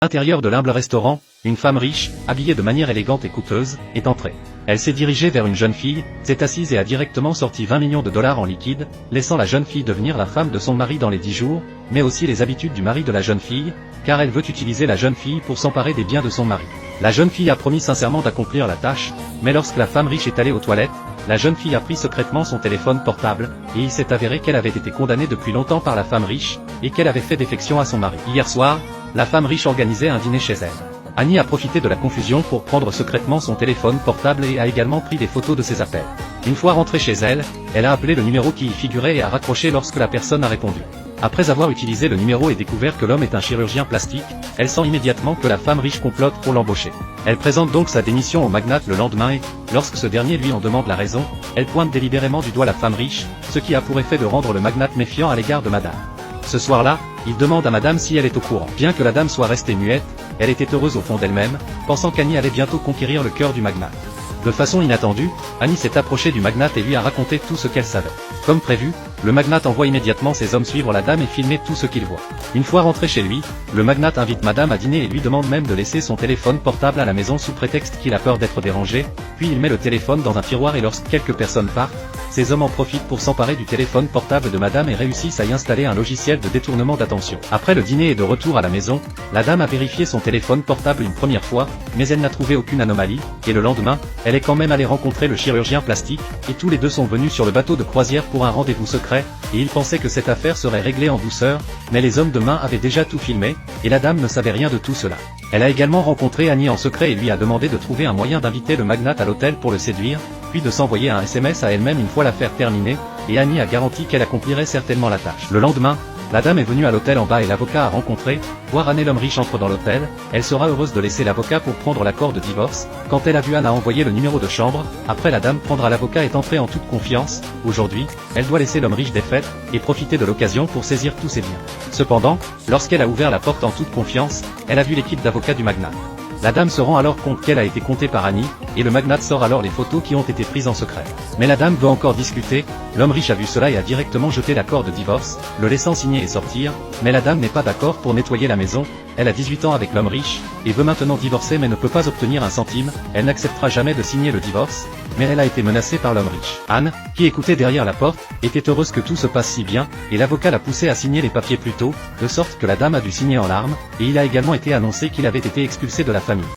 Intérieur de l'humble restaurant, une femme riche, habillée de manière élégante et coûteuse, est entrée. Elle s'est dirigée vers une jeune fille, s'est assise et a directement sorti 20 millions de dollars en liquide, laissant la jeune fille devenir la femme de son mari dans les 10 jours, mais aussi les habitudes du mari de la jeune fille, car elle veut utiliser la jeune fille pour s'emparer des biens de son mari. La jeune fille a promis sincèrement d'accomplir la tâche, mais lorsque la femme riche est allée aux toilettes, la jeune fille a pris secrètement son téléphone portable, et il s'est avéré qu'elle avait été condamnée depuis longtemps par la femme riche, et qu'elle avait fait défection à son mari. Hier soir, la femme riche organisait un dîner chez elle. Annie a profité de la confusion pour prendre secrètement son téléphone portable et a également pris des photos de ses appels. Une fois rentrée chez elle, elle a appelé le numéro qui y figurait et a raccroché lorsque la personne a répondu. Après avoir utilisé le numéro et découvert que l'homme est un chirurgien plastique, elle sent immédiatement que la femme riche complote pour l'embaucher. Elle présente donc sa démission au magnate le lendemain et, lorsque ce dernier lui en demande la raison, elle pointe délibérément du doigt la femme riche, ce qui a pour effet de rendre le magnate méfiant à l'égard de madame. Ce soir-là, il demande à madame si elle est au courant. Bien que la dame soit restée muette, elle était heureuse au fond d'elle-même, pensant qu'Annie allait bientôt conquérir le cœur du magnate. De façon inattendue, Annie s'est approchée du magnate et lui a raconté tout ce qu'elle savait. Comme prévu, le magnate envoie immédiatement ses hommes suivre la dame et filmer tout ce qu'ils voient. Une fois rentré chez lui, le magnate invite madame à dîner et lui demande même de laisser son téléphone portable à la maison sous prétexte qu'il a peur d'être dérangé, puis il met le téléphone dans un tiroir et lorsque quelques personnes partent, ces hommes en profitent pour s'emparer du téléphone portable de madame et réussissent à y installer un logiciel de détournement d'attention. Après le dîner et de retour à la maison, la dame a vérifié son téléphone portable une première fois, mais elle n'a trouvé aucune anomalie, et le lendemain, elle est quand même allée rencontrer le chirurgien plastique, et tous les deux sont venus sur le bateau de croisière pour un rendez-vous secret, et ils pensaient que cette affaire serait réglée en douceur, mais les hommes de main avaient déjà tout filmé, et la dame ne savait rien de tout cela. Elle a également rencontré Annie en secret et lui a demandé de trouver un moyen d'inviter le magnate à l'hôtel pour le séduire, puis de s'envoyer un SMS à elle-même une fois l'affaire terminée, et Annie a garanti qu'elle accomplirait certainement la tâche. Le lendemain, la dame est venue à l'hôtel en bas et l'avocat a rencontré, voir Annie l'homme riche entre dans l'hôtel, elle sera heureuse de laisser l'avocat pour prendre l'accord de divorce, quand elle a vu Anne a envoyé le numéro de chambre, après la dame prendra l'avocat est entrée en toute confiance, aujourd'hui, elle doit laisser l'homme riche des fêtes, et profiter de l'occasion pour saisir tous ses biens. Cependant, lorsqu'elle a ouvert la porte en toute confiance, elle a vu l'équipe d'avocats du magnate. La dame se rend alors compte qu'elle a été comptée par Annie, et le magnate sort alors les photos qui ont été prises en secret. Mais la dame veut encore discuter, l'homme riche a vu cela et a directement jeté l'accord de divorce, le laissant signer et sortir, mais la dame n'est pas d'accord pour nettoyer la maison, elle a 18 ans avec l'homme riche, et veut maintenant divorcer mais ne peut pas obtenir un centime, elle n'acceptera jamais de signer le divorce, mais elle a été menacée par l'homme riche. Anne, qui écoutait derrière la porte, était heureuse que tout se passe si bien, et l'avocat l'a poussée à signer les papiers plus tôt, de sorte que la dame a dû signer en larmes, et il a également été annoncé qu'il avait été expulsé de la famille.